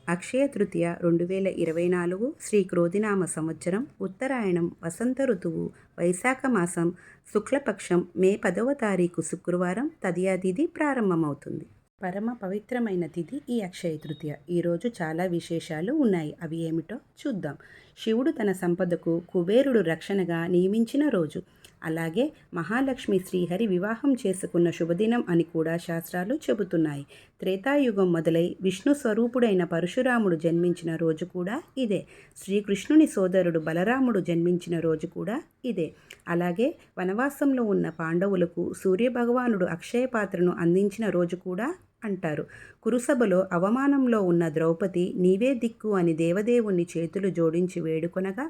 అక్షయ తృతీయ 2024 శ్రీ క్రోధినామ సంవత్సరం ఉత్తరాయణం వసంత ఋతువు వైశాఖ మాసం శుక్లపక్షం మే 10వ తారీఖు శుక్రవారం తదియా తిథి ప్రారంభమవుతుంది. పరమ పవిత్రమైన తిథి ఈ అక్షయ తృతీయ. ఈరోజు చాలా విశేషాలు ఉన్నాయి. అవి ఏమిటో చూద్దాం. శివుడు తన సంపదకు కుబేరుడు రక్షణగా నియమించిన రోజు. అలాగే మహాలక్ష్మి శ్రీహరి వివాహం చేసుకున్న శుభదినం అని కూడా శాస్త్రాలు చెబుతున్నాయి. త్రేతాయుగం మొదలై విష్ణు స్వరూపుడైన పరశురాముడు జన్మించిన రోజు కూడా ఇదే. శ్రీకృష్ణుని సోదరుడు బలరాముడు జన్మించిన రోజు కూడా ఇదే. అలాగే వనవాసంలో ఉన్న పాండవులకు సూర్యభగవానుడు అక్షయ పాత్రను అందించిన రోజు కూడా అంటారు. కురుసభలో అవమానంలో ఉన్న ద్రౌపది నీవే దిక్కు అని దేవదేవుణ్ణి చేతులు జోడించి వేడుకొనగా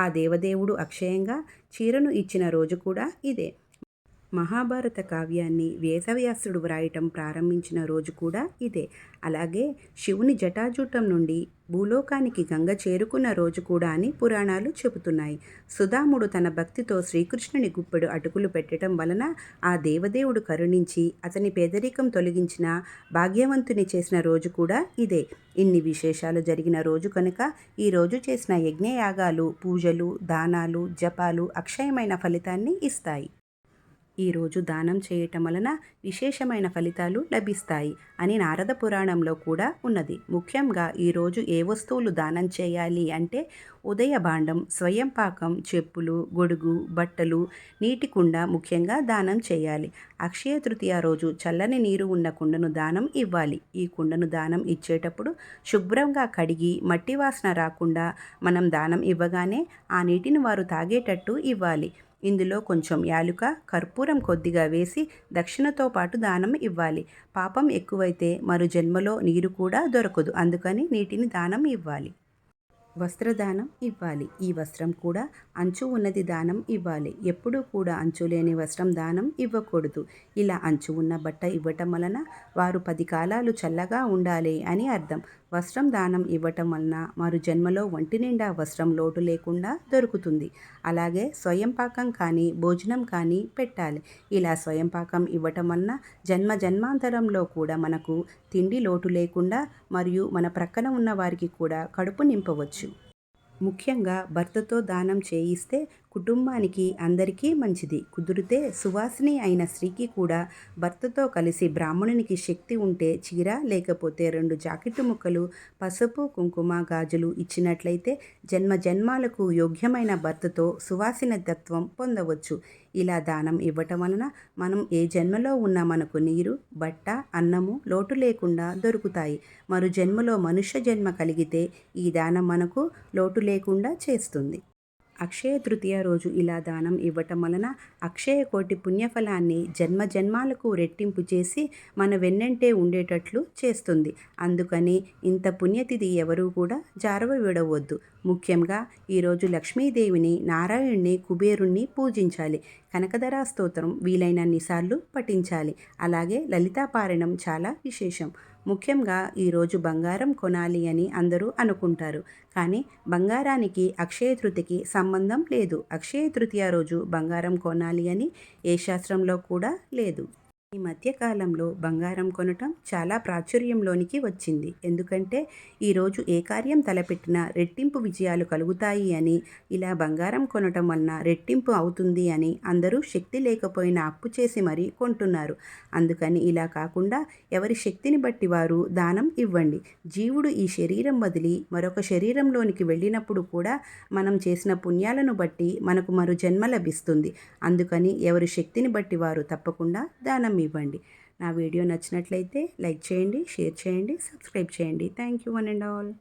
ఆ దేవదేవుడు అక్షయంగా చీరను ఇచ్చిన రోజు కూడా ఇదే. మహాభారత కావ్యాన్ని వేదవ్యాసుడు వ్రాయటం ప్రారంభించిన రోజు కూడా ఇదే. అలాగే శివుని జటాజూటం నుండి భూలోకానికి గంగ చేరుకున్న రోజు కూడా అని పురాణాలు చెబుతున్నాయి. సుధాముడు తన భక్తితో శ్రీకృష్ణుని గుప్పెడు అటుకులు పెట్టడం వలన ఆ దేవదేవుడు కరుణించి అతని పేదరికం తొలగించిన భాగ్యవంతుని చేసిన రోజు కూడా ఇదే. ఇన్ని విశేషాలు జరిగిన రోజు కనుక ఈరోజు చేసిన యజ్ఞయాగాలు, పూజలు, దానాలు, జపాలు అక్షయమైన ఫలితాన్ని ఇస్తాయి. ఈరోజు దానం చేయటం వలన విశేషమైన ఫలితాలు లభిస్తాయి అని నారద పురాణంలో కూడా ఉన్నది. ముఖ్యంగా ఈరోజు ఏ వస్తువులు దానం చేయాలి అంటే ఉదయ భాండం, స్వయం పాకం, చెప్పులు, గొడుగు, బట్టలు, నీటి కుండ ముఖ్యంగా దానం చేయాలి. అక్షయ తృతీయ రోజు చల్లని నీరు ఉన్న కుండను దానం ఇవ్వాలి. ఈ కుండను దానం ఇచ్చేటప్పుడు శుభ్రంగా కడిగి మట్టి వాసన రాకుండా మనం దానం ఇవ్వగానే ఆ నీటిని వారు తాగేటట్టు ఇవ్వాలి. ఇందులో కొంచెం యాలుక, కర్పూరం కొద్దిగా వేసి దక్షిణతో పాటు దానం ఇవ్వాలి. పాపం ఎక్కువైతే మరు జన్మలో నీరు కూడా దొరకదు. అందుకని నీటిని దానం ఇవ్వాలి. వస్త్రదానం ఇవ్వాలి. ఈ వస్త్రం కూడా అంచు ఉన్నది దానం ఇవ్వాలి. ఎప్పుడూ కూడా అంచు లేని వస్త్రం దానం ఇవ్వకూడదు. ఇలా అంచు ఉన్న బట్ట ఇవ్వటం వలన వారు 10 కాలాలు చల్లగా ఉండాలి అని అర్థం. వస్త్రం దానం ఇవ్వటం వలన మరు జన్మలో ఒంటి నిండా వస్త్రం లోటు లేకుండా దొరుకుతుంది. అలాగే స్వయం పాకం కానీ భోజనం కానీ పెట్టాలి. ఇలా స్వయం పాకం ఇవ్వటం వలన జన్మ జన్మాంతరంలో కూడా మనకు తిండి లోటు లేకుండా మరియు మన ప్రక్కన ఉన్న వారికి కూడా కడుపు నింపవచ్చు. ముఖ్యంగా భర్తతో దానం చేయిస్తే కుటుంబానికి అందరికీ మంచిది. కుదిరితే సువాసిని అయిన స్త్రీకి కూడా భర్తతో కలిసి బ్రాహ్మణునికి శక్తి ఉంటే చీర లేకపోతే 2 జాకెట్టు ముక్కలు, పసుపు, కుంకుమ, గాజులు ఇచ్చినట్లయితే జన్మ జన్మాలకు యోగ్యమైన భర్తతో సువాసిన తత్వం పొందవచ్చు. ఇలా దానం ఇవ్వటం వలన మనం ఏ జన్మలో ఉన్నా మనకు నీరు, బట్ట, అన్నము లోటు లేకుండా దొరుకుతాయి. మరు జన్మలో మనుష్య జన్మ కలిగితే ఈ దానం మనకు లోటు లేకుండా చేస్తుంది. అక్షయ తృతీయ రోజు ఇలా దానం ఇవ్వటం వలన అక్షయ కోటి పుణ్యఫలాన్ని జన్మ జన్మాలకు రెట్టింపు చేసి మన వెన్నంటే ఉండేటట్లు చేస్తుంది. అందుకని ఇంత పుణ్యతిథి ఎవరూ కూడా జారవ విడవద్దు. ముఖ్యంగా ఈరోజు లక్ష్మీదేవిని, నారాయణుణ్ణి, కుబేరుణ్ణి పూజించాలి. కనకధర స్తోత్రం వీలైనన్నిసార్లు పఠించాలి. అలాగే లలితాపారాయణం చాలా విశేషం. ముఖ్యంగా ఈరోజు బంగారం కొనాలి అని అందరూ అనుకుంటారు. కానీ బంగారానికి అక్షయ తృతీయకి సంబంధం లేదు. అక్షయ తృతీయ రోజు బంగారం కొనాలి అని ఏ శాస్త్రంలో కూడా లేదు. ఈ మధ్యకాలంలో బంగారం కొనటం చాలా ప్రాచుర్యంలోనికి వచ్చింది. ఎందుకంటే ఈరోజు ఏ కార్యం తలపెట్టినా రెట్టింపు విజయాలు కలుగుతాయి అని, ఇలా బంగారం కొనటం వలన రెట్టింపు అవుతుంది అని అందరూ శక్తి లేకపోయినా అప్పు చేసి మరీ కొంటున్నారు. అందుకని ఇలా కాకుండా ఎవరి శక్తిని బట్టి వారు దానం ఇవ్వండి. జీవుడు ఈ శరీరం వదిలి మరొక శరీరంలోనికి వెళ్ళినప్పుడు కూడా మనం చేసిన పుణ్యాలను బట్టి మనకు మరో జన్మ లభిస్తుంది. అందుకని ఎవరి శక్తిని బట్టి వారు తప్పకుండా దానం ఇవ్వండి. నా వీడియో నచ్చినట్లయితే లైక్ చేయండి, షేర్ చేయండి, సబ్స్క్రైబ్ చేయండి. Thank you one and all.